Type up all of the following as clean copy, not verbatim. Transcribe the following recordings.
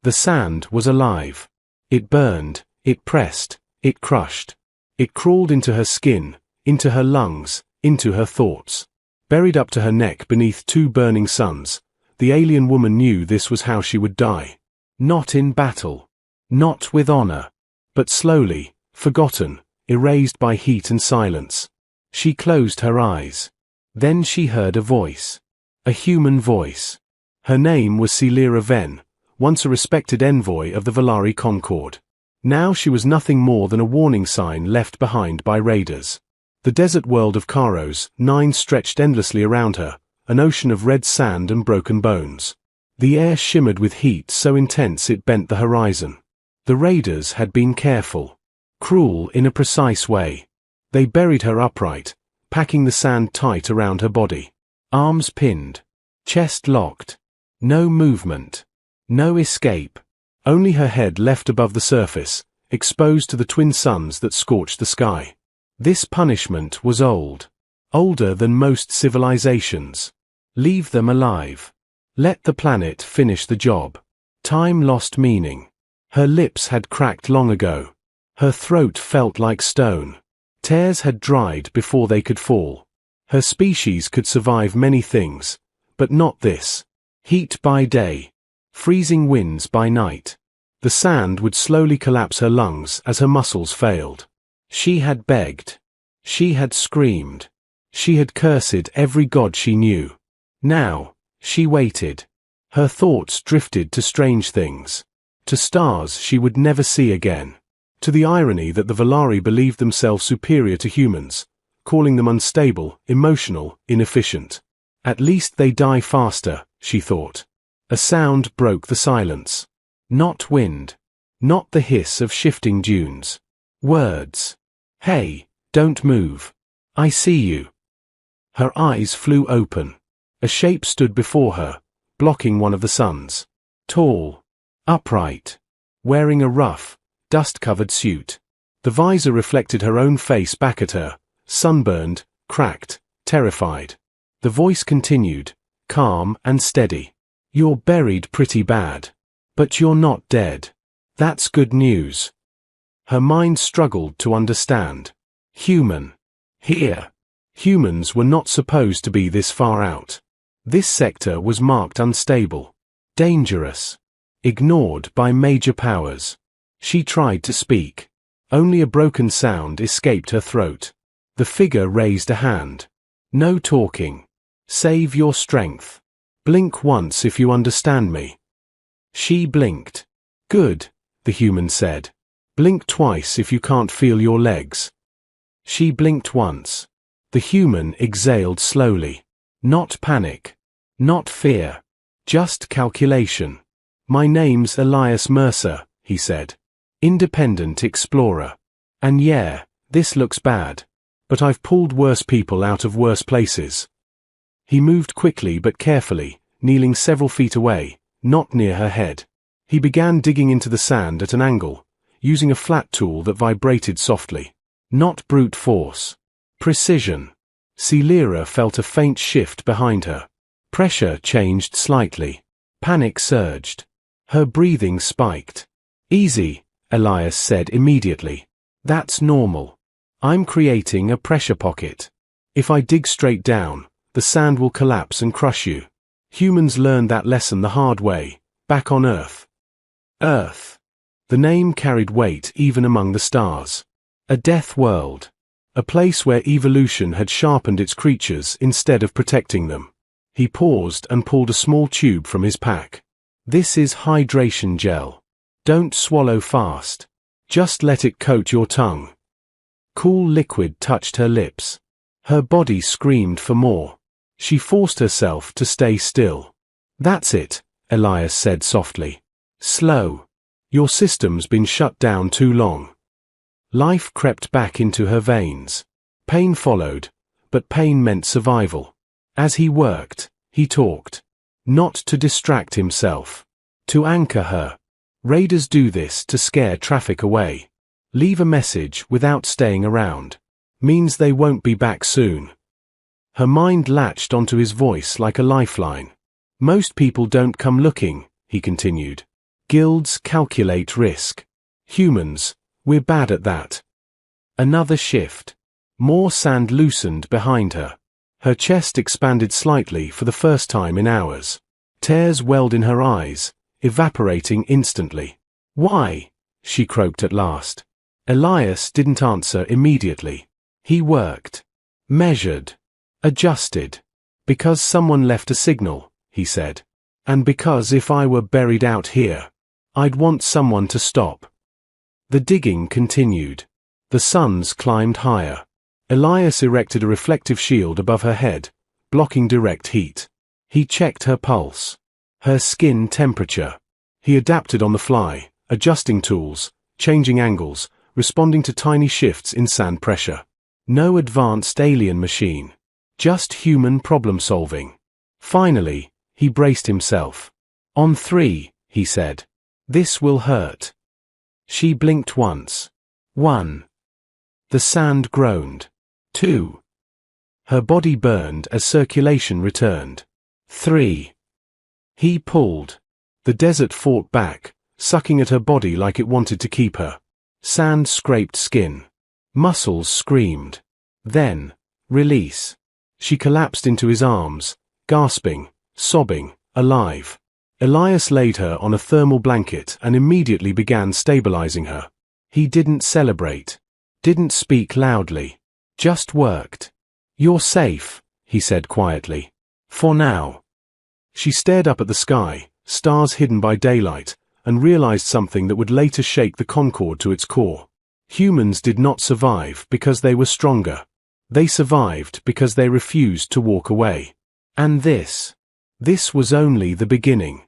The sand was alive. It burned, it pressed, it crushed. It crawled into her skin, into her lungs, into her thoughts. Buried up to her neck beneath 2 burning suns, the alien woman knew this was how she would die. Not in battle. Not with honor. But slowly, forgotten, erased by heat and silence. She closed her eyes. Then she heard a voice. A human voice. Her name was Celera Ven, once a respected envoy of the Valari Concord. Now she was nothing more than a warning sign left behind by raiders. The desert world of Karos, 9 stretched endlessly around her, an ocean of red sand and broken bones. The air shimmered with heat so intense it bent the horizon. The raiders had been careful. Cruel in a precise way. They buried her upright, packing the sand tight around her body. Arms pinned. Chest locked. No movement. No escape. Only her head left above the surface, exposed to the twin suns that scorched the sky. This punishment was old. Older than most civilizations. Leave them alive. Let the planet finish the job. Time lost meaning. Her lips had cracked long ago. Her throat felt like stone. Tears had dried before they could fall. Her species could survive many things, but not this. Heat by day. Freezing winds by night. The sand would slowly collapse her lungs as her muscles failed. She had begged. She had screamed. She had cursed every god she knew. Now, she waited. Her thoughts drifted to strange things. To stars she would never see again. To the irony that the Valari believed themselves superior to humans, calling them unstable, emotional, inefficient. At least they die faster, she thought. A sound broke the silence. Not wind. Not the hiss of shifting dunes. Words. Hey, don't move. I see you. Her eyes flew open. A shape stood before her, blocking one of the suns. Tall. Upright. Wearing a rough, dust-covered suit. The visor reflected her own face back at her, sunburned, cracked, terrified. The voice continued, calm and steady. You're buried pretty bad. But you're not dead. That's good news. Her mind struggled to understand. Human. Here. Humans were not supposed to be this far out. This sector was marked unstable. Dangerous. Ignored by major powers. She tried to speak. Only a broken sound escaped her throat. The figure raised a hand. No talking. Save your strength. Blink once if you understand me. She blinked. Good, the human said. Blink twice if you can't feel your legs. She blinked once. The human exhaled slowly. Not panic. Not fear. Just calculation. My name's Elias Mercer, he said. Independent explorer. And yeah, this looks bad. But I've pulled worse people out of worse places. He moved quickly but carefully, kneeling several feet away, not near her head. He began digging into the sand at an angle, using a flat tool that vibrated softly. Not brute force. Precision. Celera felt a faint shift behind her. Pressure changed slightly. Panic surged. Her breathing spiked. Easy, Elias said immediately. That's normal. I'm creating a pressure pocket. If I dig straight down, the sand will collapse and crush you. Humans learned that lesson the hard way, back on Earth. Earth. The name carried weight even among the stars. A death world. A place where evolution had sharpened its creatures instead of protecting them. He paused and pulled a small tube from his pack. This is hydration gel. Don't swallow fast. Just let it coat your tongue. Cool liquid touched her lips. Her body screamed for more. She forced herself to stay still. That's it, Elias said softly. Slow. Your system's been shut down too long. Life crept back into her veins. Pain followed, but pain meant survival. As he worked, he talked. Not to distract himself. To anchor her. Raiders do this to scare traffic away. Leave a message without staying around. Means they won't be back soon. Her mind latched onto his voice like a lifeline. Most people don't come looking, he continued. Guilds calculate risk. Humans, we're bad at that. Another shift. More sand loosened behind her. Her chest expanded slightly for the first time in hours. Tears welled in her eyes, evaporating instantly. Why? She croaked at last. Elias didn't answer immediately. He worked. Measured. Adjusted. Because someone left a signal, he said. And because if I were buried out here, I'd want someone to stop. The digging continued. The suns climbed higher. Elias erected a reflective shield above her head, blocking direct heat. He checked her pulse. Her skin temperature. He adapted on the fly, adjusting tools, changing angles, responding to tiny shifts in sand pressure. No advanced alien machine. Just human problem-solving. Finally, he braced himself. On 3, he said. This will hurt. She blinked once. 1. The sand groaned. 2. Her body burned as circulation returned. 3. He pulled. The desert fought back, sucking at her body like it wanted to keep her. Sand scraped skin. Muscles screamed. Then, release. She collapsed into his arms, gasping, sobbing, alive. Elias laid her on a thermal blanket and immediately began stabilizing her. He didn't celebrate. Didn't speak loudly. Just worked. You're safe, he said quietly. For now. She stared up at the sky, stars hidden by daylight, and realized something that would later shake the Concord to its core. Humans did not survive because they were stronger. They survived because they refused to walk away. And this was only the beginning.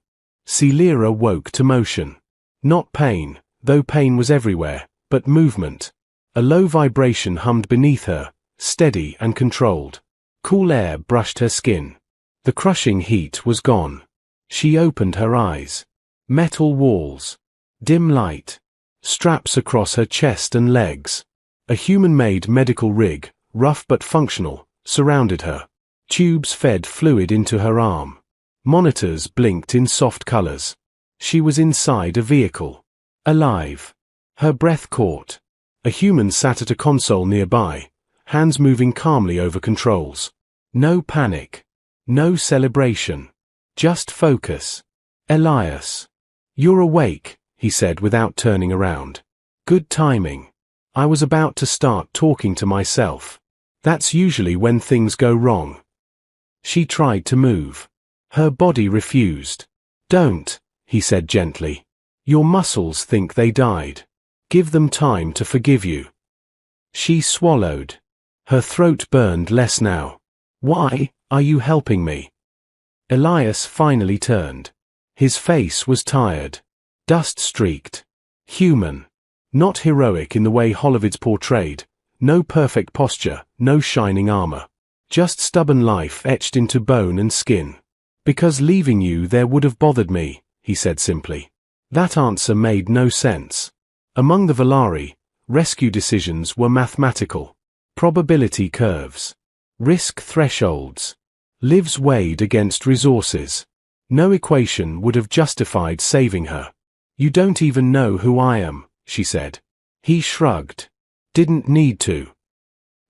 Celera woke to motion. Not pain, though pain was everywhere, but movement. A low vibration hummed beneath her, steady and controlled. Cool air brushed her skin. The crushing heat was gone. She opened her eyes. Metal walls. Dim light. Straps across her chest and legs. A human-made medical rig, rough but functional, surrounded her. Tubes fed fluid into her arm. Monitors blinked in soft colors. She was inside a vehicle. Alive. Her breath caught. A human sat at a console nearby, hands moving calmly over controls. No panic. No celebration. Just focus. Elias. You're awake, he said without turning around. Good timing. I was about to start talking to myself. That's usually when things go wrong. She tried to move. Her body refused. Don't, he said gently. Your muscles think they died. Give them time to forgive you. She swallowed. Her throat burned less now. Why are you helping me? Elias finally turned. His face was tired. Dust-streaked. Human. Not heroic in the way Holovid's portrayed. No perfect posture, no shining armor. Just stubborn life etched into bone and skin. Because leaving you there would have bothered me, he said simply. That answer made no sense. Among the Valari, rescue decisions were mathematical. Probability curves. Risk thresholds. Lives weighed against resources. No equation would have justified saving her. You don't even know who I am, she said. He shrugged. Didn't need to.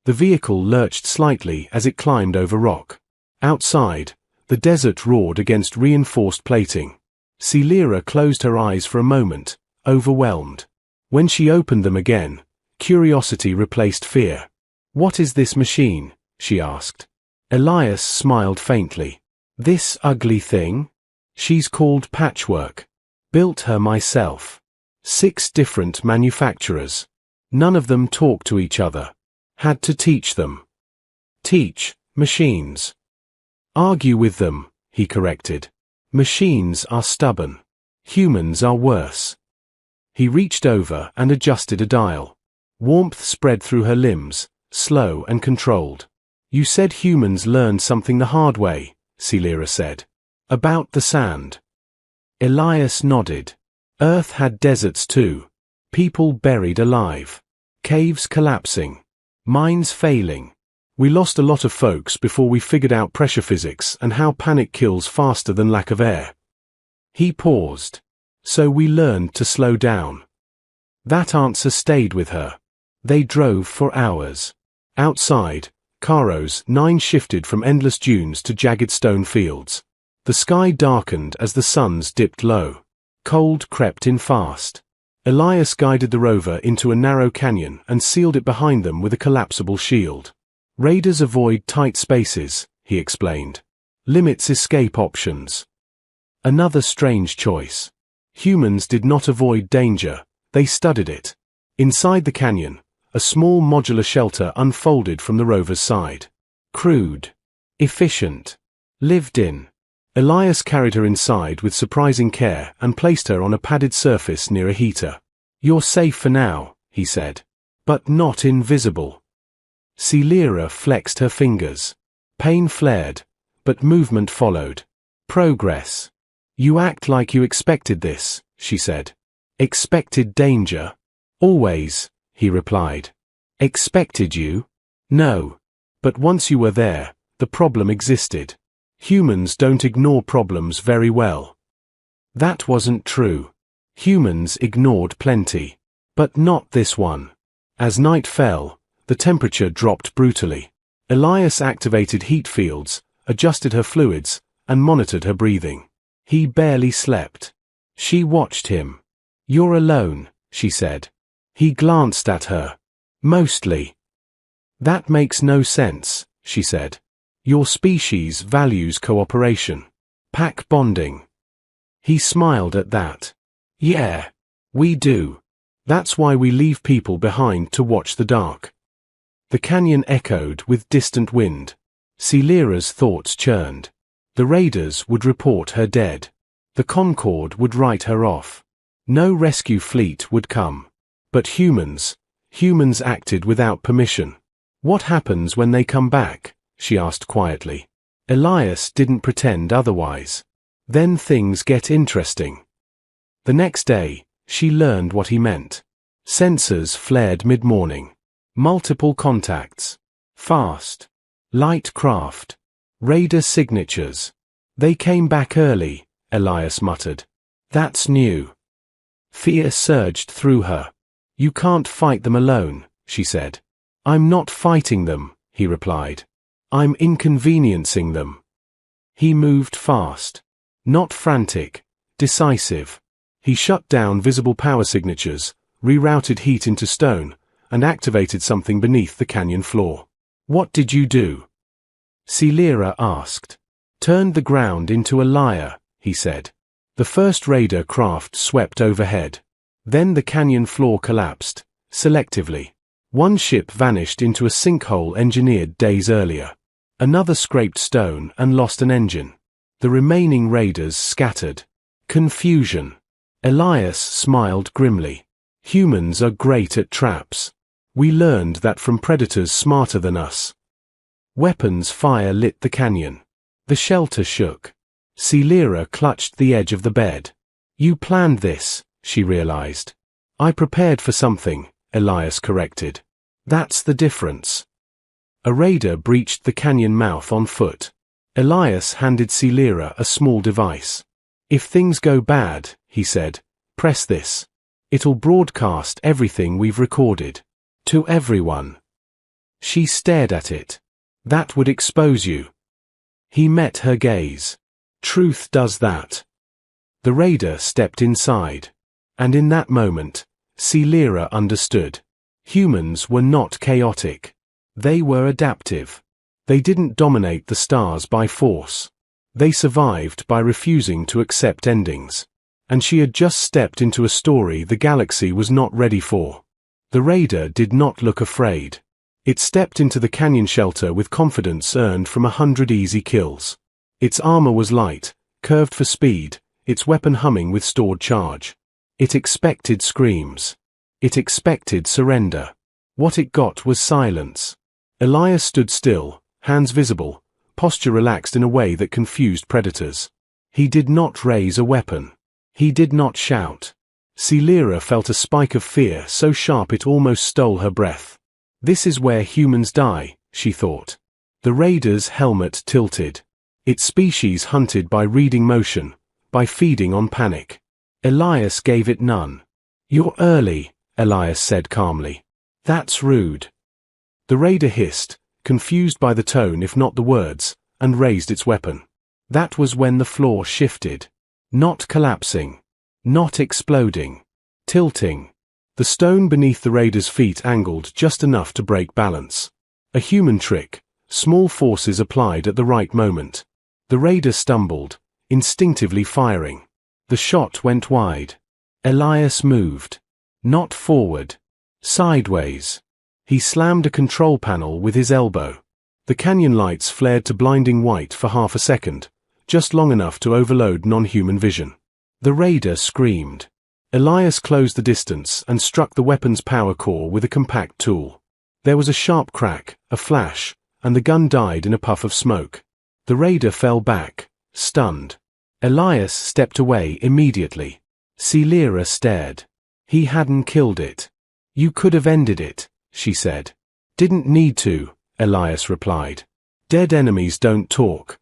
The vehicle lurched slightly as it climbed over rock. Outside, the desert roared against reinforced plating. Celera closed her eyes for a moment, overwhelmed. When she opened them again, curiosity replaced fear. What is this machine? She asked. Elias smiled faintly. This ugly thing? She's called Patchwork. Built her myself. 6 different manufacturers. None of them talk to each other. Had to teach them. Teach machines. Argue with them, he corrected. Machines are stubborn. Humans are worse. He reached over and adjusted a dial. Warmth spread through her limbs, slow and controlled. You said humans learned something the hard way, Celera said. About the sand. Elias nodded. Earth had deserts too. People buried alive. Caves collapsing. Mines failing. We lost a lot of folks before we figured out pressure physics and how panic kills faster than lack of air. He paused. So we learned to slow down. That answer stayed with her. They drove for hours. Outside, Caro's 9 shifted from endless dunes to jagged stone fields. The sky darkened as the suns dipped low. Cold crept in fast. Elias guided the rover into a narrow canyon and sealed it behind them with a collapsible shield. Raiders avoid tight spaces, he explained. Limits escape options. Another strange choice. Humans did not avoid danger, they studied it. Inside the canyon, a small modular shelter unfolded from the rover's side. Crude. Efficient. Lived in. Elias carried her inside with surprising care and placed her on a padded surface near a heater. You're safe for now, he said. But not invisible. Celera flexed her fingers. Pain flared, but movement followed. Progress. You act like you expected this, she said. Expected danger? Always, he replied. Expected you? No. But once you were there, the problem existed. Humans don't ignore problems very well. That wasn't true. Humans ignored plenty. But not this one. As night fell, the temperature dropped brutally. Elias activated heat fields, adjusted her fluids, and monitored her breathing. He barely slept. She watched him. You're alone, she said. He glanced at her. Mostly. That makes no sense, she said. Your species values cooperation. Pack bonding. He smiled at that. Yeah. We do. That's why we leave people behind to watch the dark. The canyon echoed with distant wind. Celera's thoughts churned. The raiders would report her dead. The Concord would write her off. No rescue fleet would come. But humans acted without permission. What happens when they come back? She asked quietly. Elias didn't pretend otherwise. Then things get interesting. The next day, she learned what he meant. Sensors flared mid-morning. Multiple contacts. Fast. Light craft. Raider signatures. They came back early, Elias muttered. That's new. Fear surged through her. You can't fight them alone, she said. I'm not fighting them, he replied. I'm inconveniencing them. He moved fast. Not frantic. Decisive. He shut down visible power signatures, rerouted heat into stone, and activated something beneath the canyon floor. What did you do? Celera asked. Turned the ground into a lyre, he said. The first raider craft swept overhead. Then the canyon floor collapsed, selectively. One ship vanished into a sinkhole engineered days earlier. Another scraped stone and lost an engine. The remaining raiders scattered. Confusion. Elias smiled grimly. Humans are great at traps. We learned that from predators smarter than us. Weapons fire lit the canyon. The shelter shook. Celera clutched the edge of the bed. You planned this, she realized. I prepared for something, Elias corrected. That's the difference. A raider breached the canyon mouth on foot. Elias handed Celera a small device. If things go bad, he said, press this. It'll broadcast everything we've recorded. To everyone. She stared at it. That would expose you. He met her gaze. Truth does that. The raider stepped inside. And in that moment, Celera understood. Humans were not chaotic. They were adaptive. They didn't dominate the stars by force. They survived by refusing to accept endings. And she had just stepped into a story the galaxy was not ready for. The raider did not look afraid. It stepped into the canyon shelter with confidence earned from 100 easy kills. Its armor was light, curved for speed, its weapon humming with stored charge. It expected screams. It expected surrender. What it got was silence. Elias stood still, hands visible, posture relaxed in a way that confused predators. He did not raise a weapon. He did not shout. Celera felt a spike of fear so sharp it almost stole her breath. This is where humans die, she thought. The raider's helmet tilted. Its species hunted by reading motion, by feeding on panic. Elias gave it none. "You're early," Elias said calmly. "That's rude." The raider hissed, confused by the tone if not the words, and raised its weapon. That was when the floor shifted. Not collapsing. Not exploding. Tilting. The stone beneath the raider's feet angled just enough to break balance. A human trick, small forces applied at the right moment. The raider stumbled, instinctively firing. The shot went wide. Elias moved. Not forward. Sideways. He slammed a control panel with his elbow. The canyon lights flared to blinding white for half a second, just long enough to overload non-human vision. The raider screamed. Elias closed the distance and struck the weapon's power core with a compact tool. There was a sharp crack, a flash, and the gun died in a puff of smoke. The raider fell back, stunned. Elias stepped away immediately. Celera stared. He hadn't killed it. "You could have ended it," she said. "Didn't need to," Elias replied. "Dead enemies don't talk."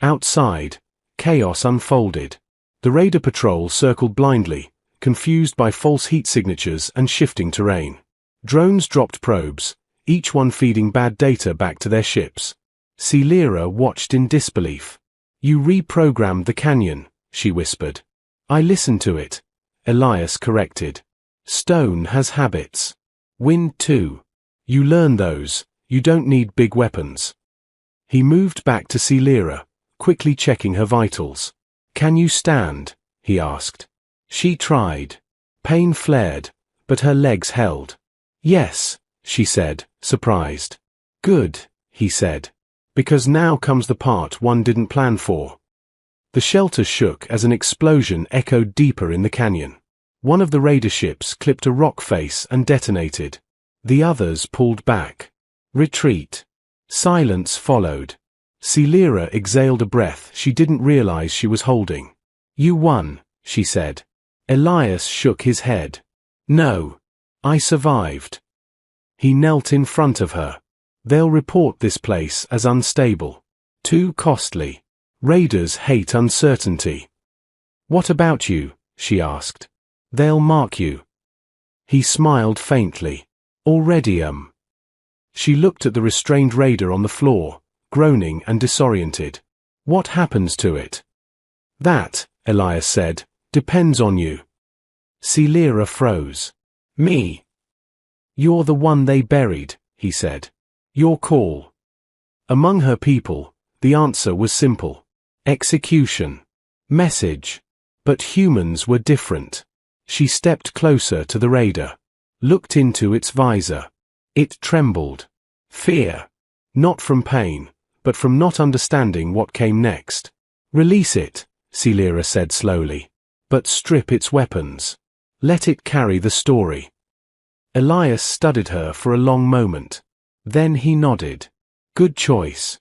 Outside, chaos unfolded. The raider patrol circled blindly, confused by false heat signatures and shifting terrain. Drones dropped probes, each one feeding bad data back to their ships. Celera watched in disbelief. "You reprogrammed the canyon," she whispered. "I listened to it," Elias corrected. "Stone has habits. Wind too. You learn those, you don't need big weapons." He moved back to Celera, quickly checking her vitals. "Can you stand?" he asked. She tried. Pain flared, but her legs held. "Yes," she said, surprised. "Good," he said. "Because now comes the part one didn't plan for." The shelter shook as an explosion echoed deeper in the canyon. One of the raider ships clipped a rock face and detonated. The others pulled back. Retreat. Silence followed. Celera exhaled a breath she didn't realize she was holding. "You won," she said. Elias shook his head. "No. I survived." He knelt in front of her. "They'll report this place as unstable. Too costly. Raiders hate uncertainty." "What about you?" she asked. "They'll mark you." He smiled faintly. "Already. She looked at the restrained raider on the floor, groaning and disoriented. "What happens to it?" "That," Elias said, "depends on you." Celera froze. "Me?" "You're the one they buried," he said. "Your call." Among her people, the answer was simple. Execution. Message. But humans were different. She stepped closer to the raider. Looked into its visor. It trembled. Fear. Not from pain, but from not understanding what came next. "Release it," Celera said slowly. "But strip its weapons. Let it carry the story." Elias studied her for a long moment. Then he nodded. "Good choice."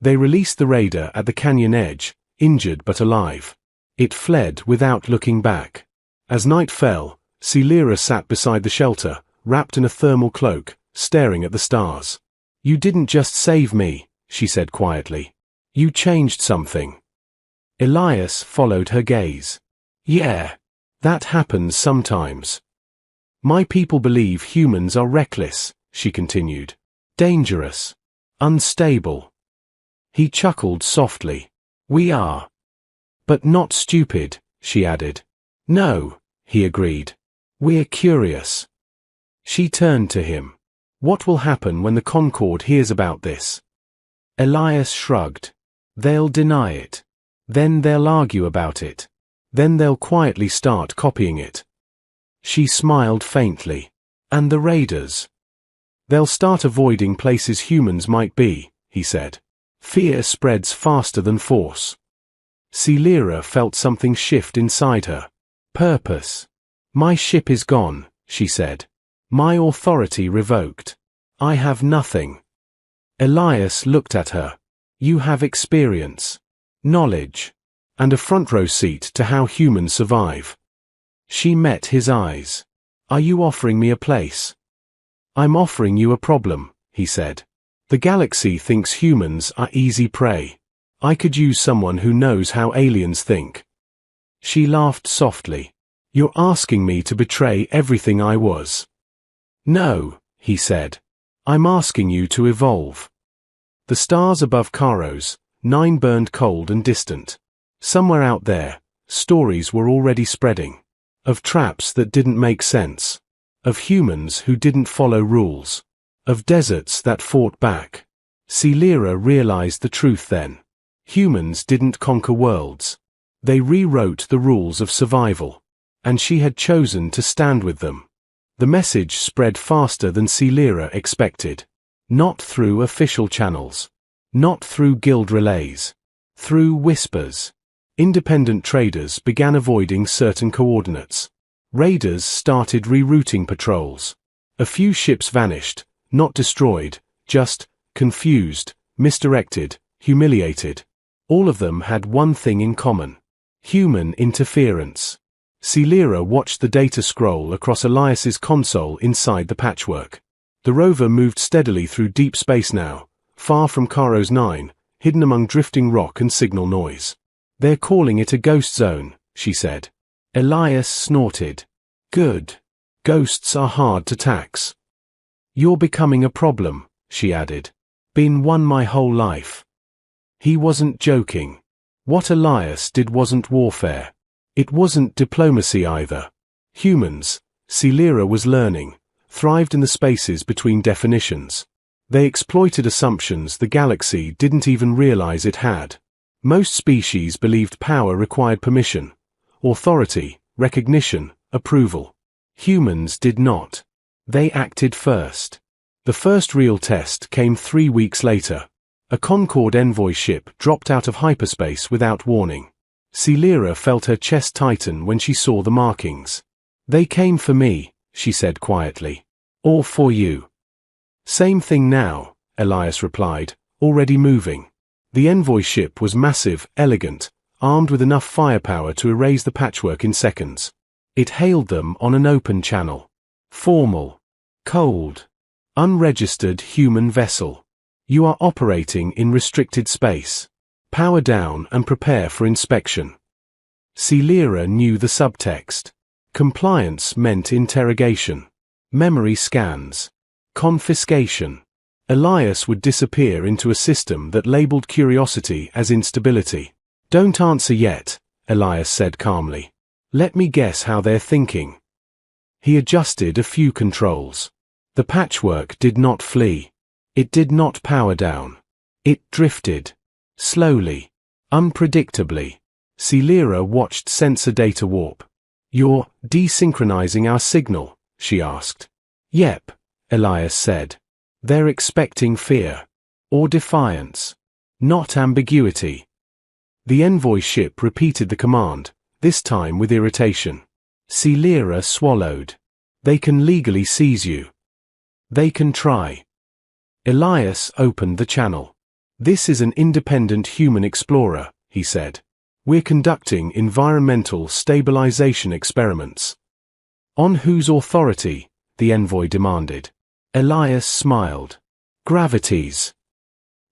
They released the raider at the canyon edge, injured but alive. It fled without looking back. As night fell, Celera sat beside the shelter, wrapped in a thermal cloak, staring at the stars. "You didn't just save me," she said quietly. "You changed something." Elias followed her gaze. "Yeah. That happens sometimes. My people believe humans are reckless," she continued. "Dangerous. Unstable." He chuckled softly. "We are. But not stupid," she added. "No," he agreed. "We're curious." She turned to him. "What will happen when the Concord hears about this?" Elias shrugged. "They'll deny it. Then they'll argue about it. Then they'll quietly start copying it." She smiled faintly. "And the raiders?" "They'll start avoiding places humans might be," he said. "Fear spreads faster than force." Celera felt something shift inside her. Purpose. "My ship is gone," she said. "My authority revoked. I have nothing." Elias looked at her. "You have experience, knowledge, and a front row seat to how humans survive." She met his eyes. "Are you offering me a place?" "I'm offering you a problem," he said. "The galaxy thinks humans are easy prey. I could use someone who knows how aliens think." She laughed softly. You're asking me to betray everything I was. No, he said. I'm asking you to evolve. The stars above Caros, 9 burned cold and distant. Somewhere out there, stories were already spreading. Of traps that didn't make sense. Of humans who didn't follow rules. Of deserts that fought back. Celera realized the truth then. Humans didn't conquer worlds. They rewrote the rules of survival. And she had chosen to stand with them. The message spread faster than Celera expected. Not through official channels. Not through guild relays. Through whispers. Independent traders began avoiding certain coordinates. Raiders started rerouting patrols. A few ships vanished, not destroyed, just confused, misdirected, humiliated. All of them had one thing in common. Human interference. Celera watched the data scroll across Elias's console inside the Patchwork. The rover moved steadily through deep space now, far from Caros 9, hidden among drifting rock and signal noise. They're calling it a ghost zone, she said. Elias snorted. Good. Ghosts are hard to tax. You're becoming a problem, she added. Been one my whole life. He wasn't joking. What Elias did wasn't warfare. It wasn't diplomacy either. Humans, Celera was learning, thrived in the spaces between definitions. They exploited assumptions the galaxy didn't even realize it had. Most species believed power required permission, authority, recognition, approval. Humans did not. They acted first. The first real test came 3 weeks later. A Concord envoy ship dropped out of hyperspace without warning. Celera felt her chest tighten when she saw the markings. They came for me, she said quietly. Or for you. Same thing now, Elias replied, already moving. The envoy ship was massive, elegant, armed with enough firepower to erase the Patchwork in seconds. It hailed them on an open channel. Formal. Cold. Unregistered human vessel. You are operating in restricted space. Power down and prepare for inspection. Celera knew the subtext. Compliance meant interrogation. Memory scans. Confiscation. Elias would disappear into a system that labeled curiosity as instability. Don't answer yet, Elias said calmly. Let me guess how they're thinking. He adjusted a few controls. The Patchwork did not flee. It did not power down. It drifted. Slowly. Unpredictably. Celera watched sensor data warp. You're desynchronizing our signal, she asked. Yep, Elias said. They're expecting fear. Or defiance. Not ambiguity. The envoy ship repeated the command, this time with irritation. Celera swallowed. They can legally seize you. They can try. Elias opened the channel. This is an independent human explorer, he said. We're conducting environmental stabilization experiments. On whose authority? The envoy demanded. Elias smiled. Gravity's.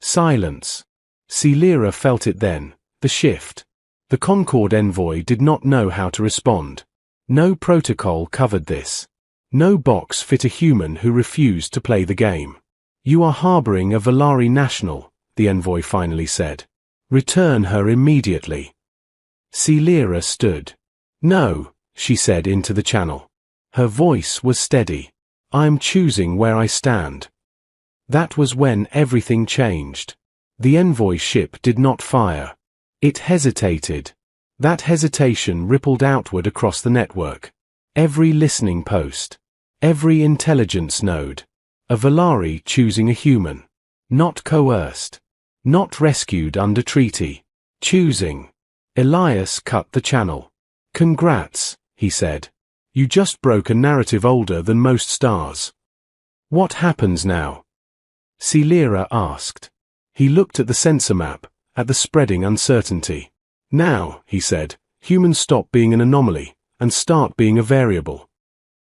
Silence. Celera felt it then, the shift. The Concord envoy did not know how to respond. No protocol covered this. No box fit a human who refused to play the game. You are harboring a Valari national, the envoy finally said. Return her immediately. Celera stood. No, she said into the channel. Her voice was steady. I am choosing where I stand. That was when everything changed. The envoy ship did not fire. It hesitated. That hesitation rippled outward across the network. Every listening post. Every intelligence node. A Valari choosing a human. Not coerced. Not rescued under treaty. Choosing. Elias cut the channel. Congrats, he said. You just broke a narrative older than most stars. What happens now? Celera asked. He looked at the sensor map, at the spreading uncertainty. Now, he said, humans stop being an anomaly and start being a variable.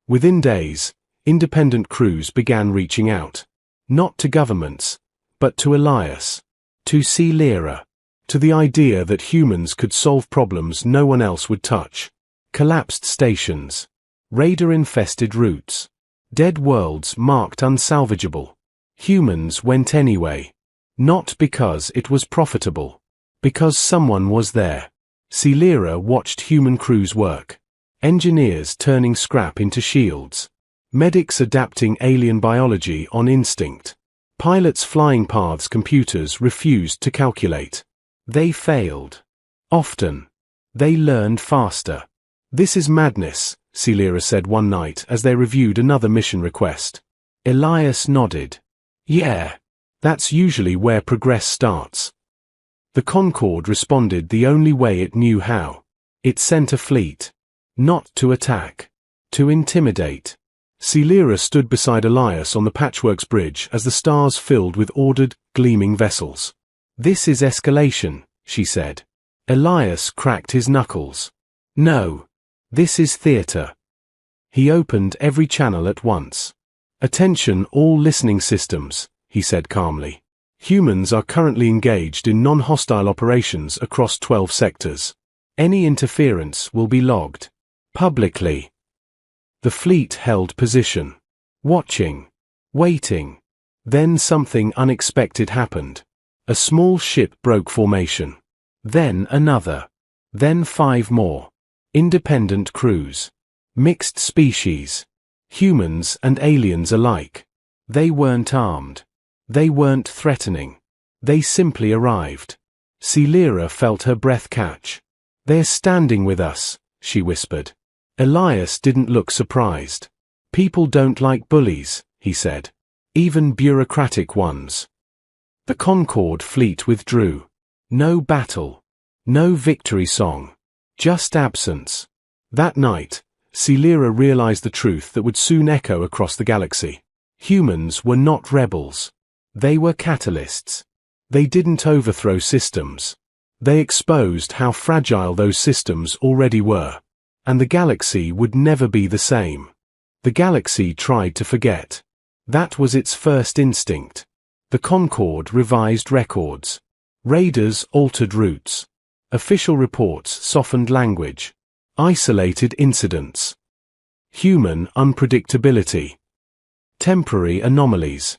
Within days, independent crews began reaching out. Not to governments, but to Elias. To Celera. to the idea that humans could solve problems no one else would touch. Collapsed stations. Raider-infested routes. Dead worlds marked unsalvageable. Humans went anyway. Not because it was profitable. Because someone was there. Celera watched human crews work. Engineers turning scrap into shields. Medics adapting alien biology on instinct. Pilots flying paths computers refused to calculate. They failed. Often. They learned faster. "This is madness," Celera said one night as they reviewed another mission request. Elias nodded. "Yeah. That's usually where progress starts." The Concord responded the only way it knew how. It sent a fleet. Not to attack. To intimidate. Celera stood beside Elias on the Patchwork's bridge as the stars filled with ordered, gleaming vessels. "This is escalation," she said. Elias cracked his knuckles. "No. This is theater." He opened every channel at once. "Attention all listening systems," he said calmly. "Humans are currently engaged in non-hostile operations across 12 sectors. Any interference will be logged. Publicly." The fleet held position. Watching. Waiting. Then something unexpected happened. A small ship broke formation. Then another. Then 5 more. Independent crews. Mixed species. Humans and aliens alike. They weren't armed. They weren't threatening. They simply arrived. Celera felt her breath catch. "They're standing with us," she whispered. Elias didn't look surprised. "People don't like bullies," he said. "Even bureaucratic ones." The Concord fleet withdrew. No battle. No victory song. Just absence. That night, Celera realized the truth that would soon echo across the galaxy. Humans were not rebels. They were catalysts. They didn't overthrow systems. They exposed how fragile those systems already were. And the galaxy would never be the same. The galaxy tried to forget. That was its first instinct. The Concord revised records. Raiders altered routes. Official reports softened language. Isolated incidents. Human unpredictability. Temporary anomalies.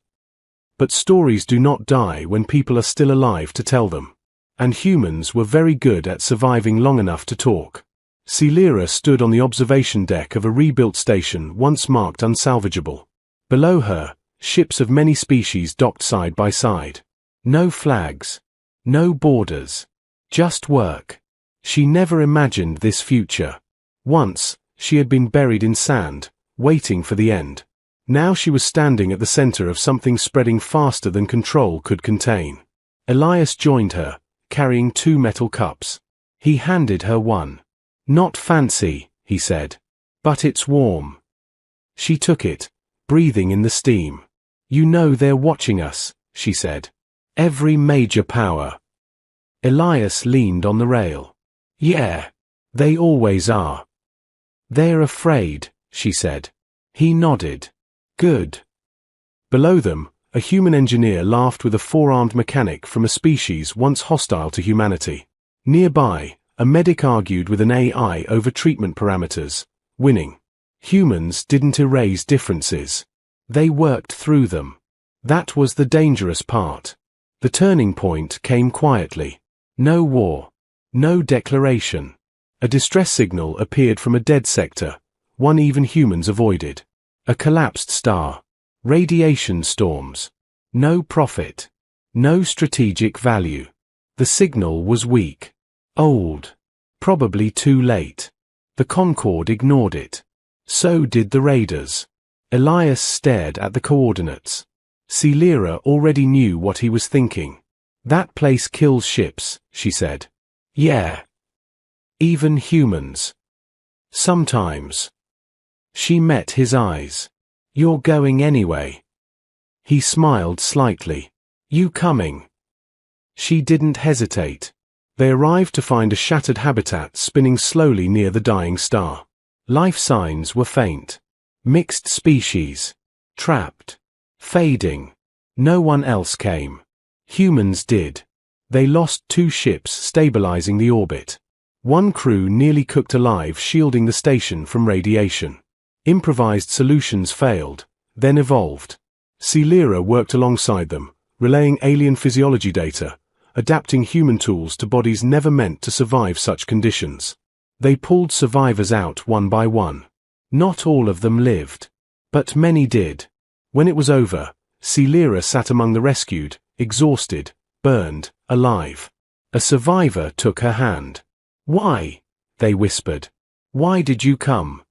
But stories do not die when people are still alive to tell them. And humans were very good at surviving long enough to talk. Celera stood on the observation deck of a rebuilt station once marked unsalvageable. Below her, ships of many species docked side by side. No flags. No borders. Just work. She never imagined this future. Once, she had been buried in sand, waiting for the end. Now she was standing at the center of something spreading faster than control could contain. Elias joined her, carrying 2 metal cups. He handed her one. "Not fancy," he said. "But it's warm." She took it, breathing in the steam. "You know they're watching us," she said. "Every major power." Elias leaned on the rail. "Yeah. They always are." "They're afraid," she said. He nodded. "Good." Below them, a human engineer laughed with a 4-armed mechanic from a species once hostile to humanity. Nearby, a medic argued with an AI over treatment parameters, winning. Humans didn't erase differences. They worked through them. That was the dangerous part. The turning point came quietly. No war. No declaration. A distress signal appeared from a dead sector, one even humans avoided. A collapsed star. Radiation storms. No profit. No strategic value. The signal was weak. Old. Probably too late. The Concord ignored it. So did the Raiders. Elias stared at the coordinates. Celera already knew what he was thinking. "That place kills ships," she said. "Yeah. Even humans. Sometimes." She met his eyes. "You're going anyway." He smiled slightly. "You coming?" She didn't hesitate. They arrived to find a shattered habitat spinning slowly near the dying star. Life signs were faint. Mixed species. Trapped. Fading. No one else came. Humans did. They lost 2 ships stabilizing the orbit. 1 crew nearly cooked alive shielding the station from radiation. Improvised solutions failed, then evolved. Celera worked alongside them, relaying alien physiology data, adapting human tools to bodies never meant to survive such conditions. They pulled survivors out one by one. Not all of them lived. But many did. When it was over, Celera sat among the rescued, exhausted, burned, alive. A survivor took her hand. "Why?" they whispered. "Why did you come?"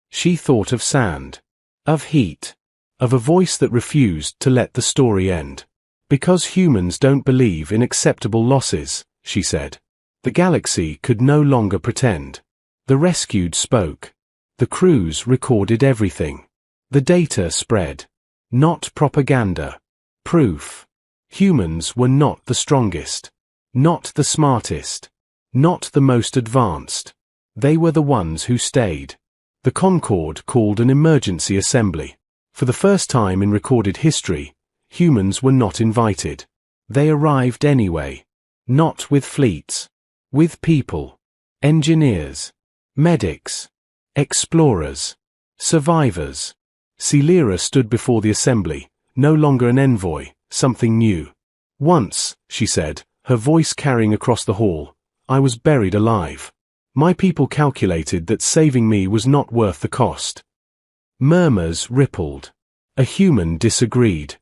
She thought of sand, of heat, of a voice that refused to let the story end. "Because humans don't believe in acceptable losses," she said. The galaxy could no longer pretend. The rescued spoke. The crews recorded everything. The data spread. Not propaganda. Proof. Humans were not the strongest. Not the smartest. Not the most advanced. They were the ones who stayed. The Concord called an emergency assembly. For the first time in recorded history, humans were not invited. They arrived anyway. Not with fleets. With people. Engineers. Medics. Explorers. Survivors. Celera stood before the assembly, no longer an envoy, something new. "Once," she said, her voice carrying across the hall, "I was buried alive. My people calculated that saving me was not worth the cost." Murmurs rippled. A human disagreed.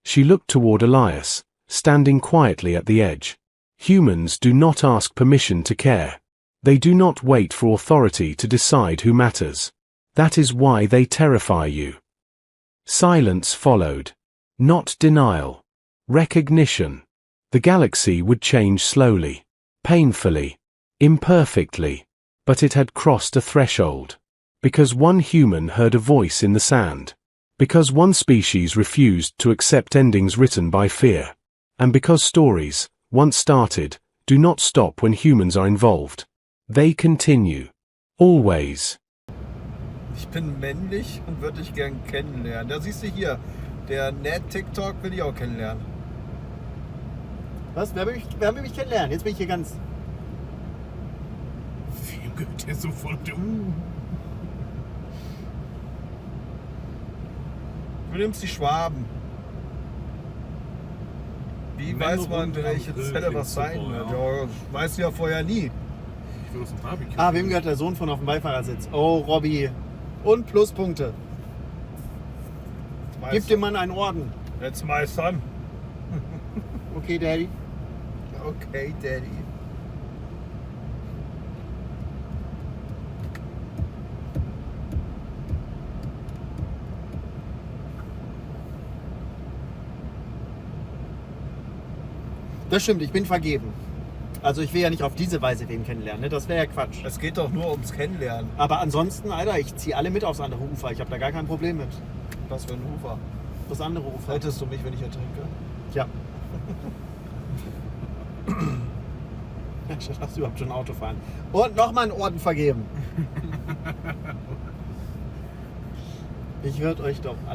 She looked toward Elias, standing quietly at the edge. Humans do not ask permission to care. They do not wait for authority to decide who matters. That is why they terrify you. Silence followed. Not denial. Recognition. The galaxy would change slowly, painfully, imperfectly, but it had crossed a threshold. Because one human heard a voice in the sand. Because one species refused to accept endings written by fear. And because stories, once started, do not stop when humans are involved. They continue. Always. Ich bin männlich und würde dich gern kennenlernen. Da siehst du hier, der Ned-TikTok will ich auch kennenlernen. Was? Wer will mich kennenlernen? Jetzt bin ich hier ganz... Wem gehört der so voll dumm? Du nimmst die Schwaben. Wie weiß man, welche Zelle was sein wird? Ja, weißt du ja vorher nie. Wem gehört der Sohn von auf dem Beifahrersitz? Oh, Robby. Und Pluspunkte. Gib dem Mann einen Orden. That's my son. Okay, Daddy. Okay, Daddy. Das stimmt, ich bin vergeben. Also ich will ja nicht auf diese Weise wen kennenlernen, ne? Das wäre ja Quatsch. Es geht doch nur ums Kennenlernen. Aber ansonsten, Alter, ich ziehe alle mit aufs andere Ufer. Ich habe da gar kein Problem mit. Was für ein Ufer? Das andere Ufer. Hättest du mich, wenn ich ertrinke? Ja. Darfst du überhaupt schon Auto fahren? Und nochmal einen Orden vergeben. Ich würde euch doch alle